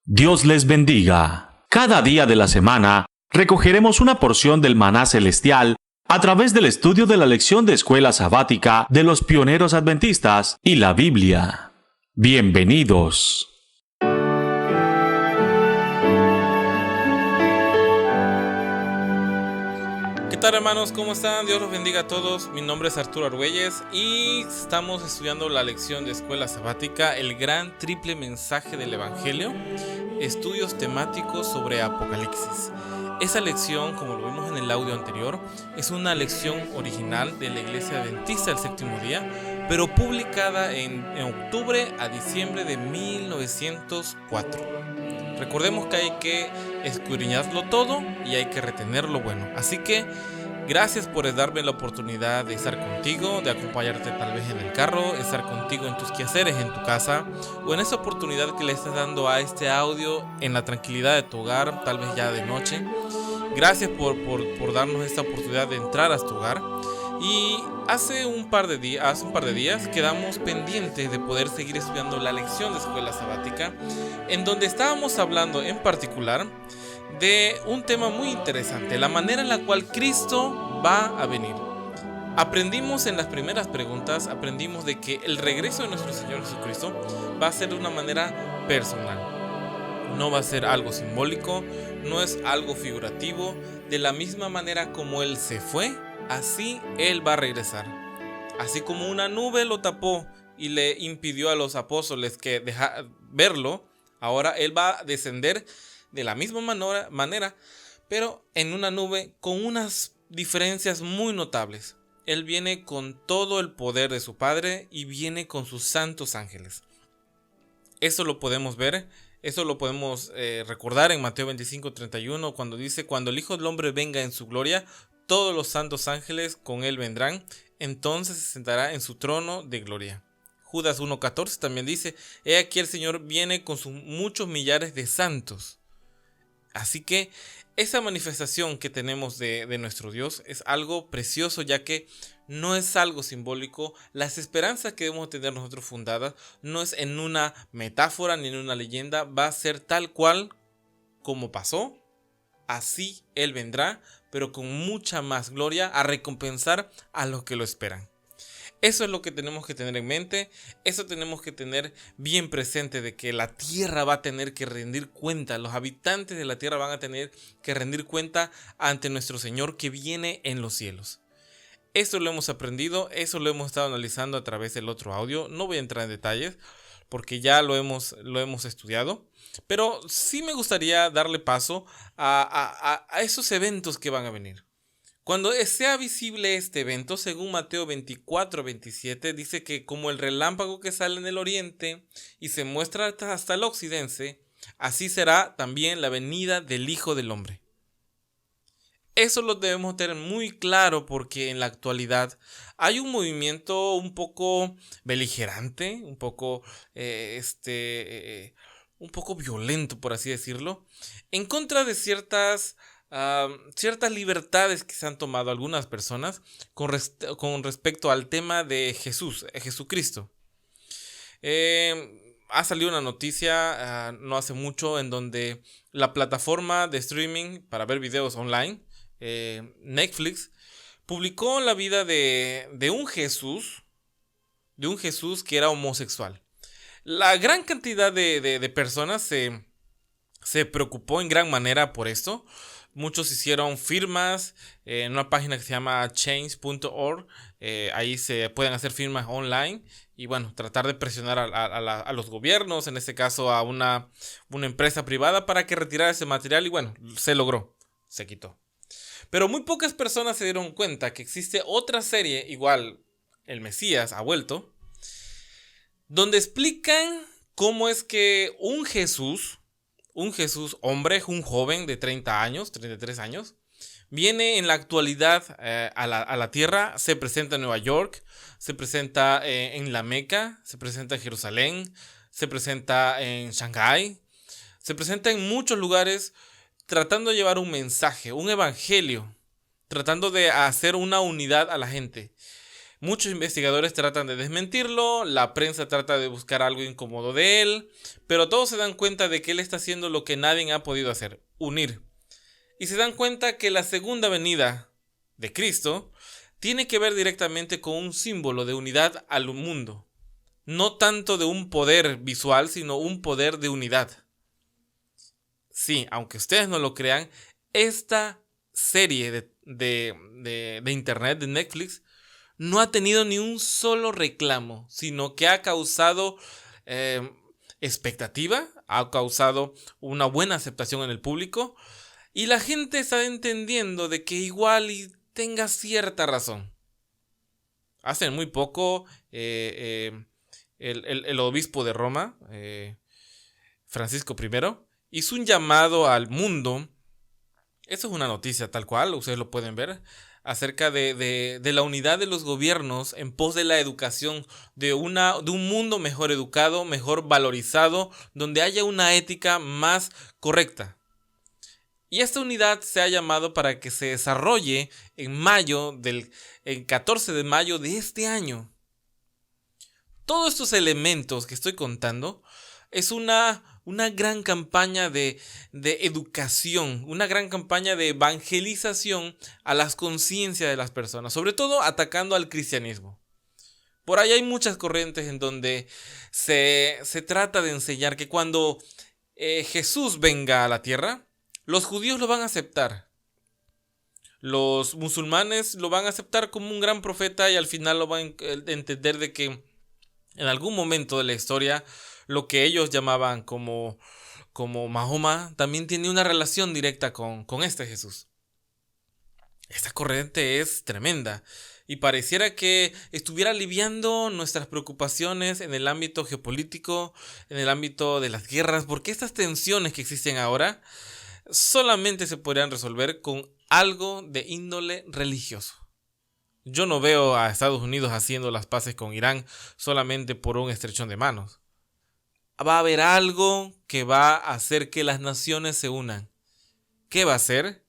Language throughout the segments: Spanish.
Dios les bendiga. Cada día de la semana recogeremos una porción del maná celestial a través del estudio de la lección de escuela sabática de los pioneros adventistas y la Biblia. Bienvenidos. ¿Qué tal, hermanos? ¿Cómo están? Dios los bendiga a todos. Mi nombre es Arturo Argüelles y estamos estudiando la lección de escuela sabática, el gran triple mensaje del Evangelio, estudios temáticos sobre Apocalipsis. Esa lección, como lo vimos en el audio anterior, es una lección original de la Iglesia Adventista del Séptimo Día, pero publicada en octubre a diciembre de 1904. Recordemos que hay que escudriñarlo todo y hay que retener lo bueno. Así que gracias por darme la oportunidad de estar contigo, de acompañarte tal vez en el carro, estar contigo en tus quehaceres en tu casa, o en esa oportunidad que le estás dando a este audio en la tranquilidad de tu hogar, tal vez ya de noche. Gracias por darnos esta oportunidad de entrar a tu hogar. Y hace un par de días quedamos pendientes de poder seguir estudiando la lección de escuela sabática, en donde estábamos hablando en particular de un tema muy interesante, la manera en la cual Cristo va a venir. Aprendimos en las primeras preguntas, aprendimos de que el regreso de nuestro Señor Jesucristo va a ser de una manera personal. No va a ser algo simbólico, no es algo figurativo. De la misma manera como Él se fue, así Él va a regresar. Así como una nube lo tapó y le impidió a los apóstoles que verlo, ahora Él va a descender de la misma manera, pero en una nube con unas diferencias muy notables. Él viene con todo el poder de su Padre y viene con sus santos ángeles. Eso lo podemos ver, eso lo podemos recordar en Mateo 25:31, cuando dice: cuando el Hijo del Hombre venga en su gloria, todos los santos ángeles con él vendrán, entonces se sentará en su trono de gloria. Judas 1:14 también dice: he aquí el Señor viene con sus muchos millares de santos. Así que esa manifestación que tenemos de nuestro Dios es algo precioso, ya que no es algo simbólico. Las esperanzas que debemos tener nosotros fundadas no es en una metáfora ni en una leyenda, va a ser tal cual como pasó. Así Él vendrá, pero con mucha más gloria, a recompensar a los que lo esperan. Eso es lo que tenemos que tener en mente, eso tenemos que tener bien presente, de que la tierra va a tener que rendir cuenta, los habitantes de la tierra van a tener que rendir cuenta ante nuestro Señor que viene en los cielos. Eso lo hemos aprendido, eso lo hemos estado analizando a través del otro audio. No voy a entrar en detalles porque ya lo hemos estudiado, pero sí me gustaría darle paso a esos eventos que van a venir. Cuando sea visible este evento, según Mateo 24:27, dice que como el relámpago que sale en el oriente y se muestra hasta el occidente, así será también la venida del Hijo del Hombre. Eso lo debemos tener muy claro, porque en la actualidad hay un movimiento un poco beligerante, un poco violento, por así decirlo, en contra de ciertas libertades que se han tomado algunas personas con respecto al tema de Jesucristo. Ha salido una noticia no hace mucho en donde la plataforma de streaming para ver videos online, Netflix, publicó la vida de un Jesús que era homosexual. La gran cantidad de personas se preocupó en gran manera por esto. Muchos hicieron firmas en una página que se llama change.org. Ahí se pueden hacer firmas online y bueno, tratar de presionar a los gobiernos, en este caso a una empresa privada, para que retirara ese material, y bueno, se logró, se quitó. Pero muy pocas personas se dieron cuenta que existe otra serie, igual, El Mesías ha vuelto, donde explican cómo es que un Jesús hombre, un joven de 33 años, viene en la actualidad a la tierra, se presenta en Nueva York, se presenta en la Meca, se presenta en Jerusalén, se presenta en Shanghái, se presenta en muchos lugares tratando de llevar un mensaje, un evangelio, tratando de hacer una unidad a la gente. Muchos investigadores tratan de desmentirlo, la prensa trata de buscar algo incómodo de él, pero todos se dan cuenta de que él está haciendo lo que nadie ha podido hacer, unir. Y se dan cuenta que la segunda venida de Cristo tiene que ver directamente con un símbolo de unidad al mundo. No tanto de un poder visual, sino un poder de unidad. Sí, aunque ustedes no lo crean, esta serie de internet, de Netflix, no ha tenido ni un solo reclamo, sino que ha causado expectativa, ha causado una buena aceptación en el público, y la gente está entendiendo de que igual y tenga cierta razón. Hace muy poco el obispo de Roma, Francisco I, hizo un llamado al mundo. Eso es una noticia tal cual, ustedes lo pueden ver, acerca de la unidad de los gobiernos en pos de la educación, de un mundo mejor educado, mejor valorizado, donde haya una ética más correcta. Y esta unidad se ha llamado para que se desarrolle el 14 de mayo de este año. Todos estos elementos que estoy contando es una gran campaña de educación, una gran campaña de evangelización a las conciencias de las personas, sobre todo atacando al cristianismo. Por ahí hay muchas corrientes en donde se trata de enseñar que cuando Jesús venga a la tierra, los judíos lo van a aceptar. Los musulmanes lo van a aceptar como un gran profeta y al final lo van a entender de que en algún momento de la historia lo que ellos llamaban como Mahoma también tiene una relación directa con este Jesús. Esta corriente es tremenda y pareciera que estuviera aliviando nuestras preocupaciones en el ámbito geopolítico, en el ámbito de las guerras, porque estas tensiones que existen ahora solamente se podrían resolver con algo de índole religioso. Yo no veo a Estados Unidos haciendo las paces con Irán solamente por un estrechón de manos. Va a haber algo que va a hacer que las naciones se unan. ¿Qué va a ser?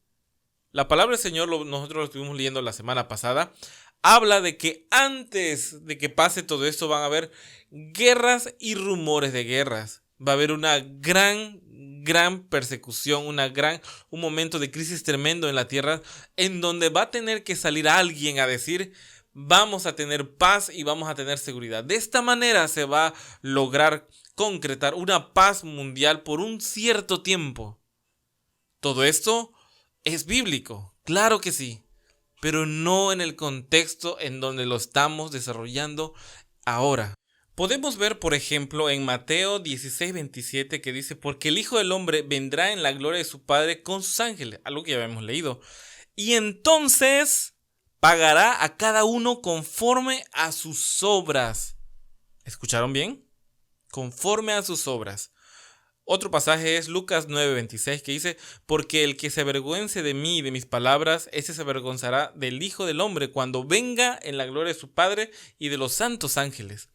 La palabra del Señor, nosotros lo estuvimos leyendo la semana pasada, habla de que antes de que pase todo esto van a haber guerras y rumores de guerras. Va a haber una gran persecución, un momento de crisis tremendo en la tierra, en donde va a tener que salir alguien a decir: vamos a tener paz y vamos a tener seguridad. De esta manera se va a lograr concretar una paz mundial por un cierto tiempo. Todo esto es bíblico, claro que sí, pero no en el contexto en donde lo estamos desarrollando ahora. Podemos ver, por ejemplo, en Mateo 16:27 que dice: porque el Hijo del Hombre vendrá en la gloria de su Padre con sus ángeles, algo que ya habíamos leído, y entonces pagará a cada uno conforme a sus obras. ¿Escucharon bien? Conforme a sus obras. Otro pasaje es Lucas 9:26 que dice: porque el que se avergüence de mí y de mis palabras, ese se avergonzará del Hijo del Hombre cuando venga en la gloria de su Padre y de los santos ángeles.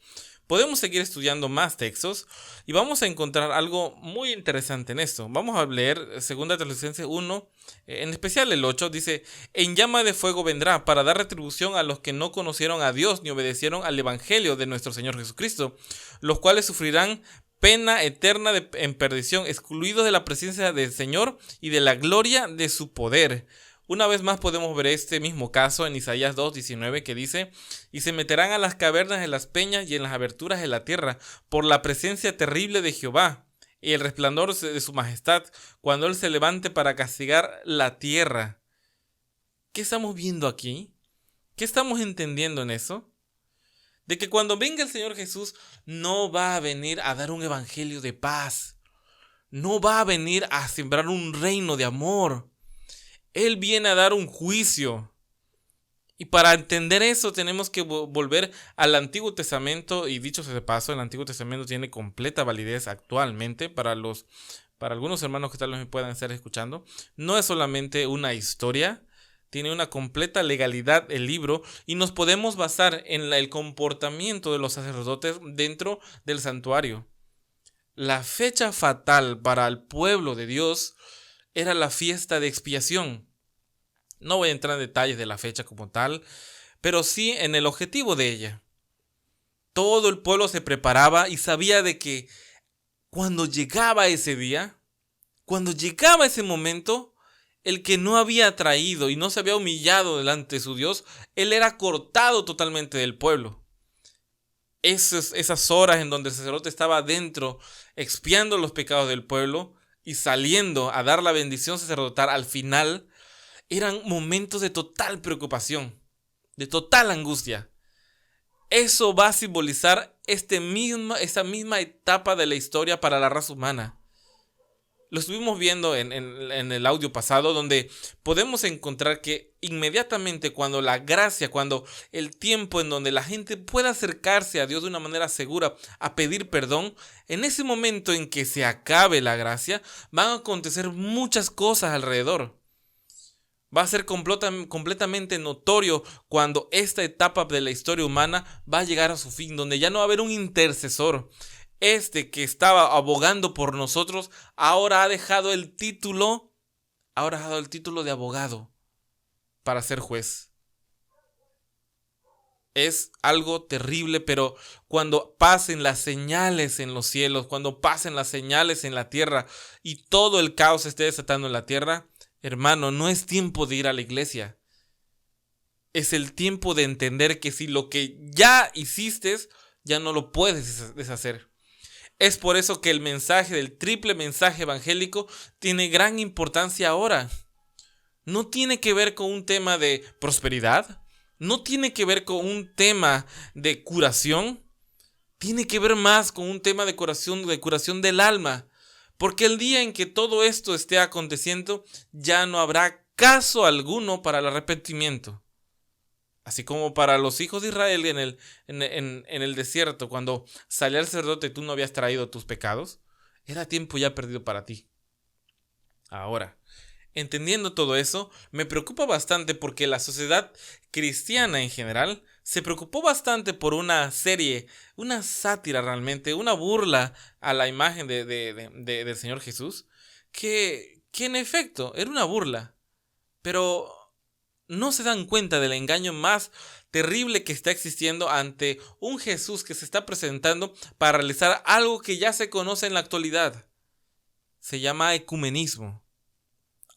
Podemos seguir estudiando más textos y vamos a encontrar algo muy interesante en esto. Vamos a leer 2 Tesalonicenses 1, en especial el 8, dice: en llama de fuego vendrá para dar retribución a los que no conocieron a Dios ni obedecieron al evangelio de nuestro Señor Jesucristo, los cuales sufrirán pena eterna en perdición, excluidos de la presencia del Señor y de la gloria de su poder. Una vez más podemos ver este mismo caso en Isaías 2:19 que dice: y se meterán a las cavernas de las peñas y en las aberturas de la tierra por la presencia terrible de Jehová y el resplandor de su majestad cuando él se levante para castigar la tierra. ¿Qué estamos viendo aquí? ¿Qué estamos entendiendo en eso? De que cuando venga el Señor Jesús no va a venir a dar un evangelio de paz, no va a venir a sembrar un reino de amor. Él viene a dar un juicio. Y para entender eso tenemos que volver al Antiguo Testamento. Y dicho sea de paso, el Antiguo Testamento tiene completa validez actualmente para algunos hermanos que tal vez me puedan estar escuchando. No es solamente una historia, tiene una completa legalidad el libro. Y nos podemos basar en el comportamiento de los sacerdotes dentro del santuario. La fecha fatal para el pueblo de Dios era la fiesta de expiación. No voy a entrar en detalles de la fecha como tal, pero sí en el objetivo de ella. Todo el pueblo se preparaba y sabía de que cuando llegaba ese día, cuando llegaba ese momento, el que no había traído y no se había humillado delante de su Dios, él era cortado totalmente del pueblo. Esas horas en donde el sacerdote estaba adentro expiando los pecados del pueblo y saliendo a dar la bendición sacerdotal al final, eran momentos de total preocupación, de total angustia. Eso va a simbolizar esa misma etapa de la historia para la raza humana. Lo estuvimos viendo en el audio pasado, donde podemos encontrar que inmediatamente cuando la gracia, cuando el tiempo en donde la gente pueda acercarse a Dios de una manera segura a pedir perdón, en ese momento en que se acabe la gracia, van a acontecer muchas cosas alrededor. Va a ser completamente notorio cuando esta etapa de la historia humana va a llegar a su fin, donde ya no va a haber un intercesor. Este que estaba abogando por nosotros ahora ha dejado el título de abogado para ser juez. Es algo terrible, pero cuando pasen las señales en los cielos, cuando pasen las señales en la tierra y todo el caos esté desatando en la tierra, hermano, no es tiempo de ir a la iglesia. Es el tiempo de entender que si lo que ya hiciste, ya no lo puedes deshacer. Es por eso que el mensaje del triple mensaje evangélico tiene gran importancia ahora. No tiene que ver con un tema de prosperidad, no tiene que ver con un tema de curación, tiene que ver más con un tema de curación del alma. Porque el día en que todo esto esté aconteciendo, ya no habrá caso alguno para el arrepentimiento. Así como para los hijos de Israel en el desierto, cuando salía el sacerdote y tú no habías traído tus pecados, era tiempo ya perdido para ti. Ahora, entendiendo todo eso, me preocupa bastante porque la sociedad cristiana en general se preocupó bastante por una serie, una sátira realmente, una burla a la imagen del Señor Jesús, que en efecto era una burla, pero no se dan cuenta del engaño más terrible que está existiendo ante un Jesús que se está presentando para realizar algo que ya se conoce en la actualidad. Se llama ecumenismo.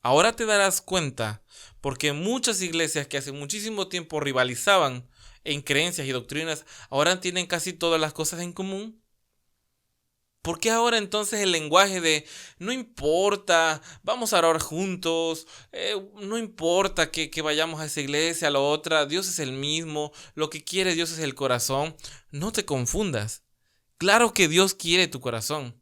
Ahora te darás cuenta porque muchas iglesias que hace muchísimo tiempo rivalizaban en creencias y doctrinas, ahora tienen casi todas las cosas en común. ¿Por qué ahora entonces el lenguaje de no importa, vamos a orar juntos, no importa que vayamos a esa iglesia, a la otra, Dios es el mismo, lo que quiere Dios es el corazón? No te confundas. Claro que Dios quiere tu corazón,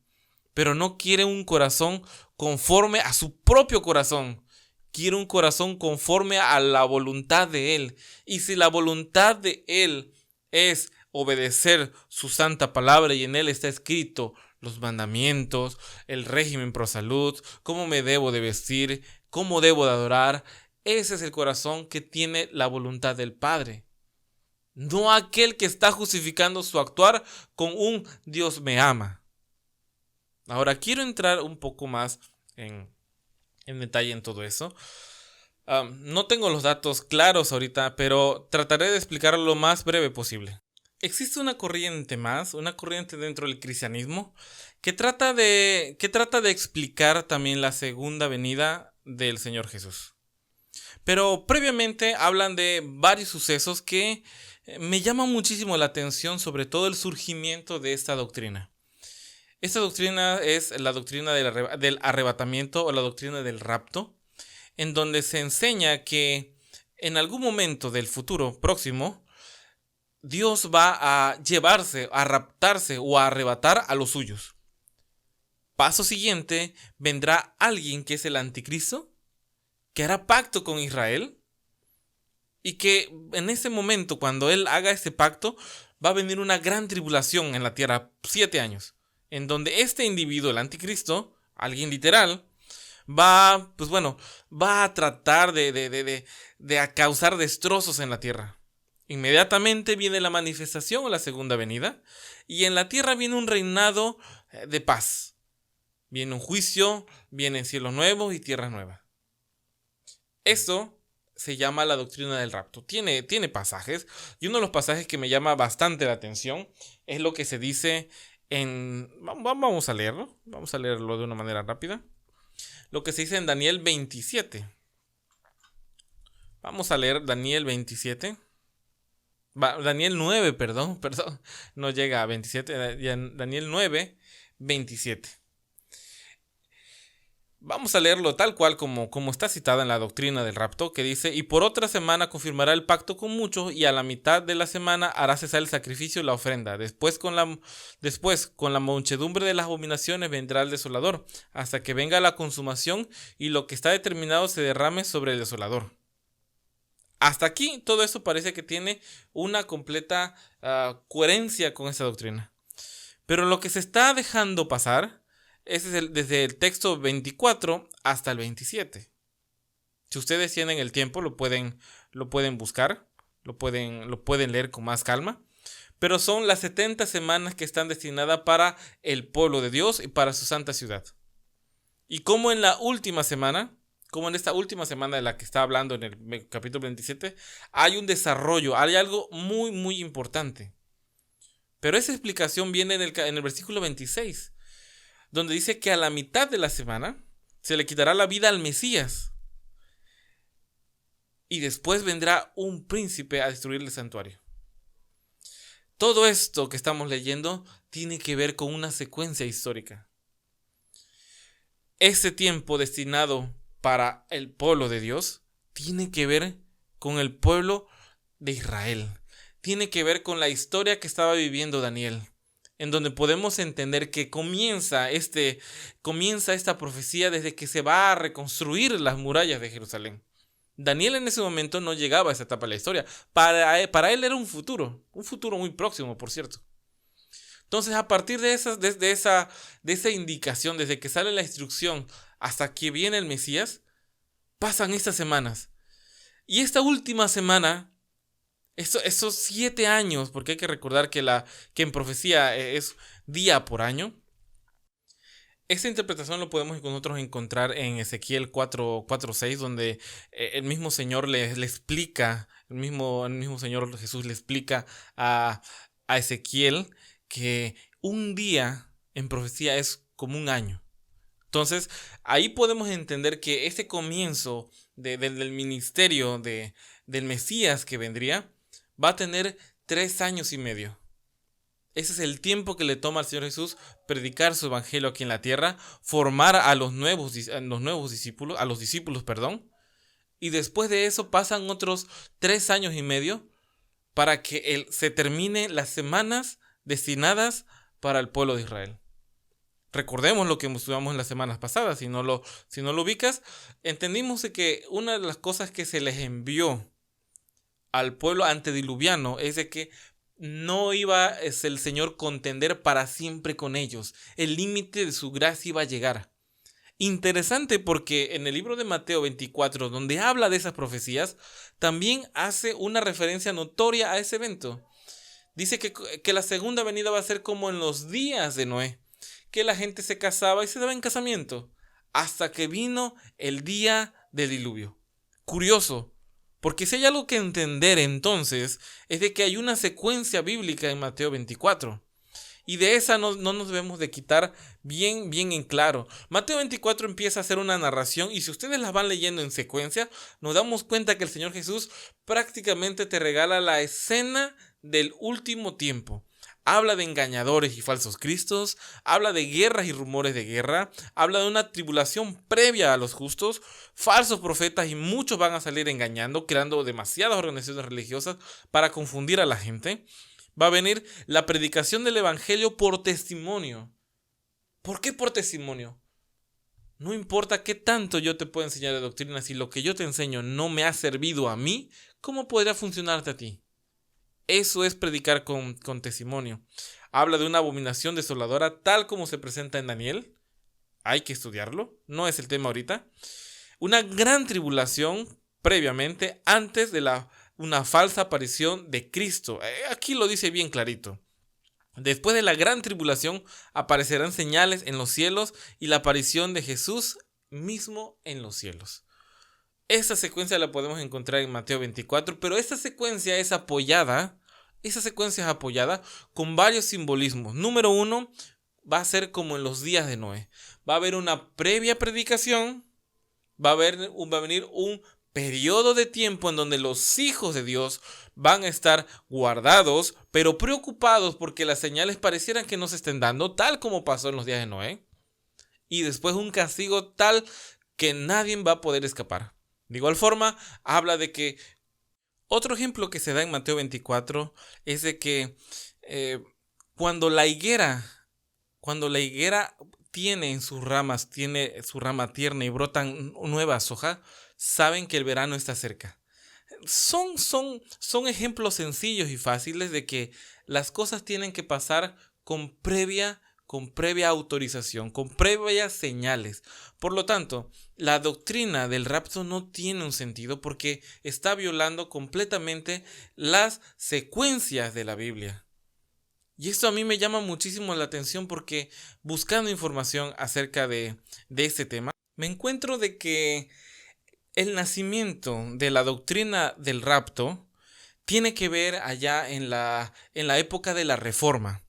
pero no quiere un corazón conforme a su propio corazón. Quiere un corazón conforme a la voluntad de Él. Y si la voluntad de Él es obedecer su santa palabra y en Él está escrito los mandamientos, el régimen pro salud, cómo me debo de vestir, cómo debo de adorar, ese es el corazón que tiene la voluntad del Padre. No aquel que está justificando su actuar con un Dios me ama. Ahora quiero entrar un poco más en detalle en todo eso. No tengo los datos claros ahorita, pero trataré de explicarlo lo más breve posible. Existe una corriente dentro del cristianismo que trata de explicar también la segunda venida del Señor Jesús. Pero previamente hablan de varios sucesos que me llaman muchísimo la atención, sobre todo el surgimiento de esta doctrina. Esta doctrina es la doctrina del arrebatamiento o la doctrina del rapto, en donde se enseña que en algún momento del futuro próximo, Dios va a llevarse, a raptarse o a arrebatar a los suyos. Paso siguiente, vendrá alguien que es el anticristo, que hará pacto con Israel y que en ese momento, cuando él haga ese pacto, va a venir una gran tribulación en la tierra, 7 años, en donde este individuo, el anticristo, alguien literal, va a tratar de causar destrozos en la tierra. Inmediatamente viene la manifestación o la segunda venida, y en la tierra viene un reinado de paz. Viene un juicio, vienen cielos nuevos y tierra nueva. Esto se llama la doctrina del rapto. Tiene pasajes, y uno de los pasajes que me llama bastante la atención es lo que se dice en... Vamos a leerlo de una manera rápida. Lo que se dice en Daniel 27. Vamos a leer Daniel 27. Daniel 9, perdón, no llega a 27, Daniel 9, 27. Vamos a leerlo tal cual como está citada en la doctrina del rapto, que dice: y por otra semana confirmará el pacto con muchos, y a la mitad de la semana hará cesar el sacrificio y la ofrenda. Después con la muchedumbre de las abominaciones vendrá el desolador, hasta que venga la consumación y lo que está determinado se derrame sobre el desolador. Hasta aquí todo eso parece que tiene una completa coherencia con esta doctrina. Pero lo que se está dejando pasar es desde el texto 24 hasta el 27. Si ustedes tienen el tiempo, lo pueden buscar, lo pueden leer con más calma. Pero son las 70 semanas que están destinadas para el pueblo de Dios y para su santa ciudad. Y como en esta última semana de la que está hablando en el capítulo 27, hay un desarrollo, hay algo muy, muy importante. Pero esa explicación viene en el versículo 26, donde dice que a la mitad de la semana se le quitará la vida al Mesías. Y después vendrá un príncipe a destruir el santuario. Todo esto que estamos leyendo tiene que ver con una secuencia histórica. Ese tiempo destinado para el pueblo de Dios tiene que ver con el pueblo de Israel. Tiene que ver con la historia que estaba viviendo Daniel, en donde podemos entender que comienza esta profecía desde que se va a reconstruir las murallas de Jerusalén. Daniel en ese momento no llegaba a esa etapa de la historia. Para él era un futuro muy próximo, por cierto. Entonces, a partir de esa indicación, desde que sale la instrucción hasta que viene el Mesías, pasan estas semanas. Y esta última semana, esos 7 años, porque hay que recordar que en profecía es día por año. Esta interpretación lo podemos nosotros encontrar en Ezequiel 4:6, donde el mismo Señor le explica, el mismo Señor Jesús le explica a Ezequiel que un día en profecía es como un año. Entonces, ahí podemos entender que ese comienzo del ministerio del Mesías que vendría va a tener 3 años y medio. Ese es el tiempo que le toma al Señor Jesús predicar su evangelio aquí en la tierra, formar a los discípulos, y después de eso pasan otros 3 años y medio para que se termine las semanas destinadas para el pueblo de Israel. Recordemos lo que estudiamos en las semanas pasadas. Si no lo ubicas, entendimos que una de las cosas que se les envió al pueblo antediluviano es de que no iba el Señor contender para siempre con ellos. El límite de su gracia iba a llegar. Interesante, porque en el libro de Mateo 24, donde habla de esas profecías, también hace una referencia notoria a ese evento. Dice que la segunda venida va a ser como en los días de Noé, que la gente se casaba y se daba en casamiento, hasta que vino el día del diluvio. Curioso, porque si hay algo que entender entonces, es de que hay una secuencia bíblica en Mateo 24. Y de esa no nos debemos de quitar bien en claro. Mateo 24 empieza a hacer una narración, y si ustedes las van leyendo en secuencia, nos damos cuenta que el Señor Jesús prácticamente te regala la escena del último tiempo. Habla de engañadores y falsos cristos, habla de guerras y rumores de guerra, habla de una tribulación previa a los justos, falsos profetas, y muchos van a salir engañando, creando demasiadas organizaciones religiosas para confundir a la gente. Va a venir la predicación del evangelio por testimonio. ¿Por qué por testimonio? No importa qué tanto yo te pueda enseñar de doctrina, si lo que yo te enseño no me ha servido a mí, ¿cómo podría funcionarte a ti? Eso es predicar con testimonio. Habla de una abominación desoladora tal como se presenta en Daniel. Hay que estudiarlo, no es el tema ahorita. Una gran tribulación previamente, antes de una falsa aparición de Cristo. Aquí lo dice bien clarito. Después de la gran tribulación aparecerán señales en los cielos y la aparición de Jesús mismo en los cielos. Esa secuencia la podemos encontrar en Mateo 24, pero esa secuencia es apoyada con varios simbolismos. Número uno, va a ser como en los días de Noé. Va a haber una previa predicación, va a venir un periodo de tiempo en donde los hijos de Dios van a estar guardados, pero preocupados porque las señales parecieran que no se estén dando, tal como pasó en los días de Noé. Y después un castigo tal que nadie va a poder escapar. De igual forma, habla de que otro ejemplo que se da en Mateo 24 es de que cuando la higuera tiene en sus ramas, tiene su rama tierna y brotan nuevas hojas, saben que el verano está cerca. Son ejemplos sencillos y fáciles de que las cosas tienen que pasar con previa autorización, con previas señales. Por lo tanto, la doctrina del rapto no tiene un sentido porque está violando completamente las secuencias de la Biblia. Y esto a mí me llama muchísimo la atención porque buscando información acerca de este tema, me encuentro de que el nacimiento de la doctrina del rapto tiene que ver allá en la época de la Reforma.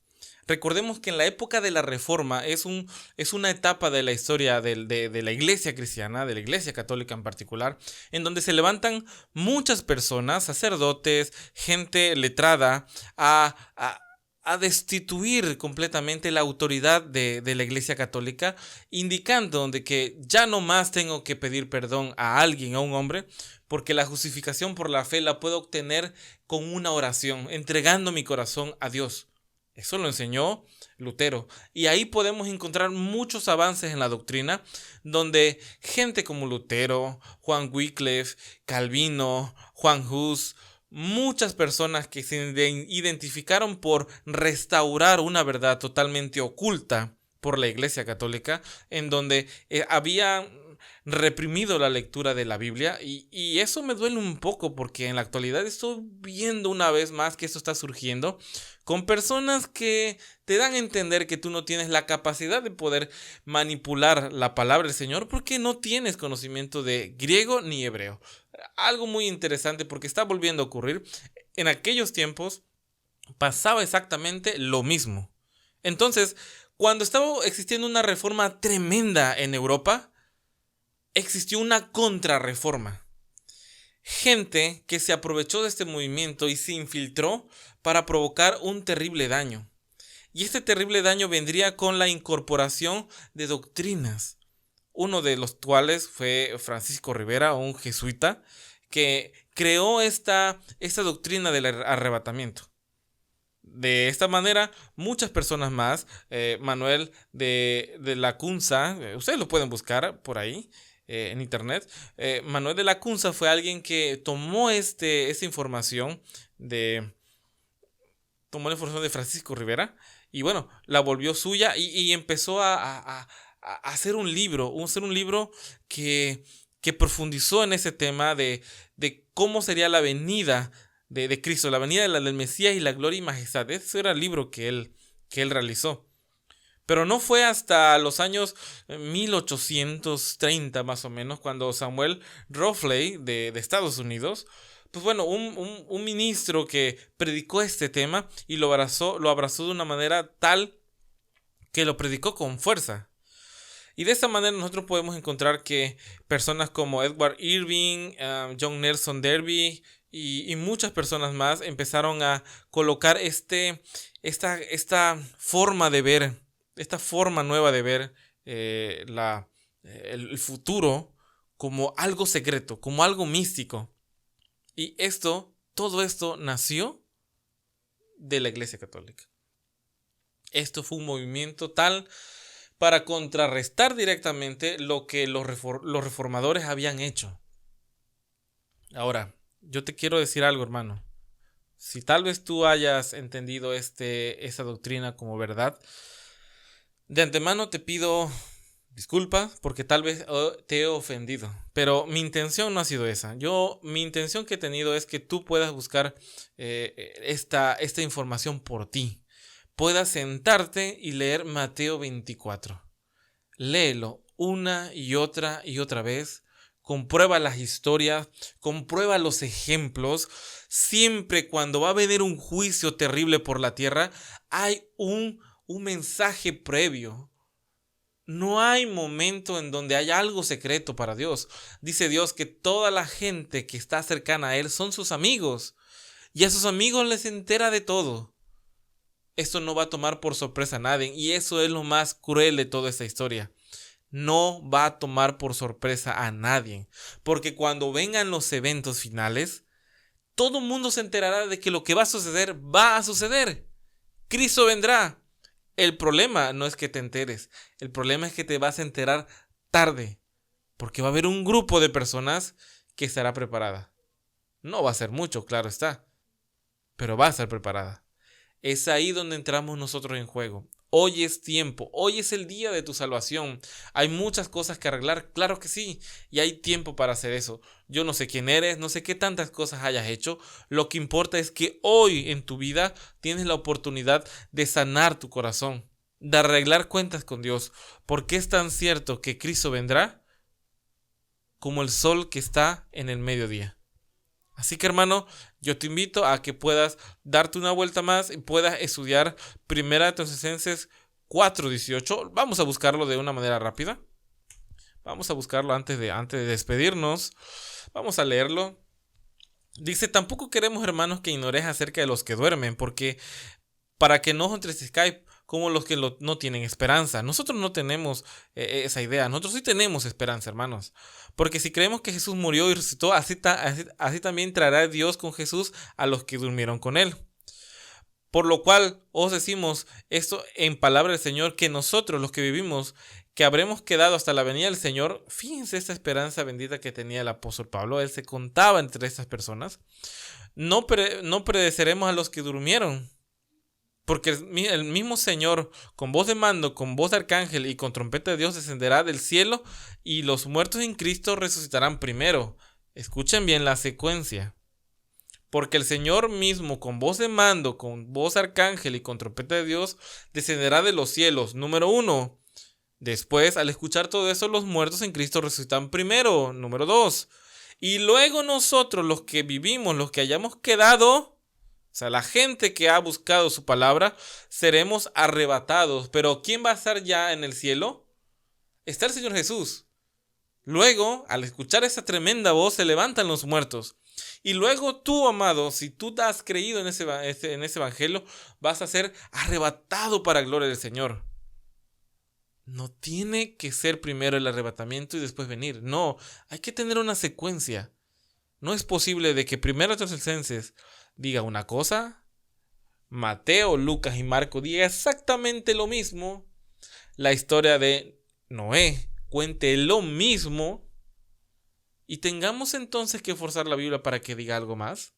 Recordemos que en la época de la Reforma es una etapa de la historia de la iglesia cristiana, de la iglesia católica en particular, en donde se levantan muchas personas, sacerdotes, gente letrada, a destituir completamente la autoridad de la iglesia católica, indicando de que ya no más tengo que pedir perdón a alguien, a un hombre, porque la justificación por la fe la puedo obtener con una oración, entregando mi corazón a Dios. Eso lo enseñó Lutero. Y ahí podemos encontrar muchos avances en la doctrina, donde gente como Lutero, Juan Wycliffe, Calvino, Juan Hus, muchas personas que se identificaron por restaurar una verdad totalmente oculta por la Iglesia Católica, en donde había reprimido la lectura de la Biblia, y eso me duele un poco porque en la actualidad estoy viendo una vez más que esto está surgiendo con personas que te dan a entender que tú no tienes la capacidad de poder manipular la palabra del Señor porque no tienes conocimiento de griego ni hebreo. Algo muy interesante porque está volviendo a ocurrir. En aquellos tiempos pasaba exactamente lo mismo. Entonces, cuando estaba existiendo una reforma tremenda en Europa, existió una contrarreforma. Gente que se aprovechó de este movimiento y se infiltró para provocar un terrible daño. Y este terrible daño vendría con la incorporación de doctrinas. Uno de los cuales fue Francisco Rivera, un jesuita, que creó esta doctrina del arrebatamiento. De esta manera, muchas personas más, Manuel de Lacunza, ustedes lo pueden buscar por ahí en internet. Manuel de Lacunza fue alguien que tomó esta información tomó la información de Francisco Rivera y bueno, la volvió suya y empezó a hacer un libro, que profundizó en ese tema de cómo sería la venida de Cristo, la venida del Mesías y la gloria y majestad. Ese era el libro que él realizó. Pero no fue hasta los años 1830 más o menos, cuando Samuel Roffley de Estados Unidos, pues bueno, un ministro que predicó este tema y lo abrazó de una manera tal que lo predicó con fuerza. Y de esta manera nosotros podemos encontrar que personas como Edward Irving, John Nelson Darby y muchas personas más empezaron a colocar esta forma de ver, esta forma nueva de ver el futuro como algo secreto, como algo místico. Y todo esto nació de la Iglesia Católica. Esto fue un movimiento tal para contrarrestar directamente lo que los reformadores habían hecho. Ahora, yo te quiero decir algo, hermano. Si tal vez tú hayas entendido esa doctrina como verdad, de antemano te pido disculpas porque tal vez te he ofendido. Pero mi intención no ha sido esa. Mi intención que he tenido es que tú puedas buscar esta información por ti. Puedas sentarte y leer Mateo 24. Léelo una y otra vez comprueba las historias, comprueba los ejemplos. Siempre cuando va a venir un juicio terrible por la tierra, hay un mensaje previo. No hay momento en donde haya algo secreto para Dios. Dice Dios que toda la gente que está cercana a Él son sus amigos. Y a sus amigos les entera de todo. Esto no va a tomar por sorpresa a nadie. Y eso es lo más cruel de toda esta historia. No va a tomar por sorpresa a nadie. Porque cuando vengan los eventos finales, todo el mundo se enterará de que lo que va a suceder. Cristo vendrá. El problema no es que te enteres. El problema es que te vas a enterar tarde. Porque va a haber un grupo de personas que estará preparada. No va a ser mucho, claro está. Pero va a estar preparada. Es ahí donde entramos nosotros en juego. Hoy es tiempo, hoy es el día de tu salvación. Hay muchas cosas que arreglar, claro que sí, y hay tiempo para hacer eso. Yo no sé quién eres, no sé qué tantas cosas hayas hecho. Lo que importa es que hoy en tu vida tienes la oportunidad de sanar tu corazón, de arreglar cuentas con Dios, porque es tan cierto que Cristo vendrá como el sol que está en el mediodía. Así que, hermano, yo te invito a que puedas darte una vuelta más y puedas estudiar 1 Tesalonicenses 4:18. Vamos a buscarlo de una manera rápida. Vamos a buscarlo antes de despedirnos. Vamos a leerlo. Dice: tampoco queremos, hermanos, que ignoréis acerca de los que duermen, porque para que no os entristezcáis como los que no tienen esperanza. Nosotros no tenemos esa idea. Nosotros sí tenemos esperanza, hermanos. Porque si creemos que Jesús murió y resucitó, así también traerá Dios con Jesús a los que durmieron con Él. Por lo cual os decimos esto en palabra del Señor, que nosotros, los que vivimos, que habremos quedado hasta la venida del Señor. Fíjense esta esperanza bendita que tenía el apóstol Pablo. Él se contaba entre estas personas. No pereceremos a los que durmieron. Porque el mismo Señor, con voz de mando, con voz de arcángel y con trompeta de Dios, descenderá del cielo, y los muertos en Cristo resucitarán primero. Escuchen bien la secuencia. Porque el Señor mismo, con voz de mando, con voz de arcángel y con trompeta de Dios, descenderá de los cielos. Número 1. Después, al escuchar todo eso, los muertos en Cristo resucitan primero. Número 2. Y luego nosotros, los que vivimos, los que hayamos quedado, o sea, la gente que ha buscado su palabra, seremos arrebatados. Pero ¿quién va a estar ya en el cielo? Está el Señor Jesús. Luego, al escuchar esa tremenda voz, se levantan los muertos. Y luego tú, amado, si tú te has creído en ese evangelio, vas a ser arrebatado para gloria del Señor. No tiene que ser primero el arrebatamiento y después venir. No, hay que tener una secuencia. No es posible de que 1 Tesalonicenses diga una cosa, Mateo, Lucas y Marco diga exactamente lo mismo, la historia de Noé cuente lo mismo, y tengamos entonces que forzar la Biblia para que diga algo más.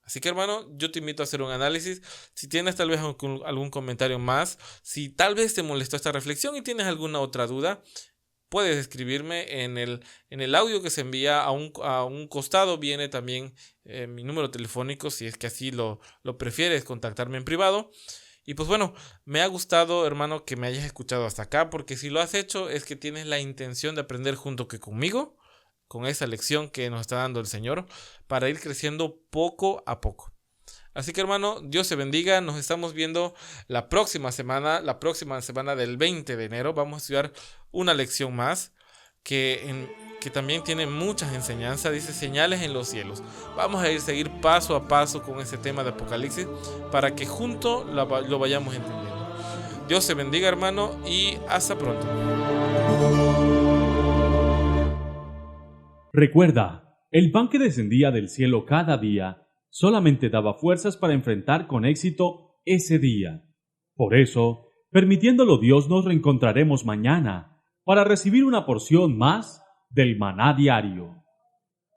Así que, hermano, yo te invito a hacer un análisis. Si tienes tal vez algún comentario más, si tal vez te molestó esta reflexión y tienes alguna otra duda, puedes escribirme en el audio que se envía a un costado. Viene también mi número telefónico, si es que así lo prefieres, contactarme en privado. Y pues bueno, me ha gustado, hermano, que me hayas escuchado hasta acá, porque si lo has hecho es que tienes la intención de aprender junto que conmigo, con esa lección que nos está dando el Señor, para ir creciendo poco a poco. Así que, hermano, Dios te bendiga. Nos estamos viendo la próxima semana del 20 de enero. Vamos a estudiar una lección más que también tiene muchas enseñanzas. Dice: señales en los cielos. Vamos a seguir paso a paso con este tema de Apocalipsis para que juntos lo vayamos entendiendo. Dios te bendiga, hermano, y hasta pronto. Recuerda, el pan que descendía del cielo cada día solamente daba fuerzas para enfrentar con éxito ese día. Por eso, permitiéndolo Dios, nos reencontraremos mañana para recibir una porción más del maná diario.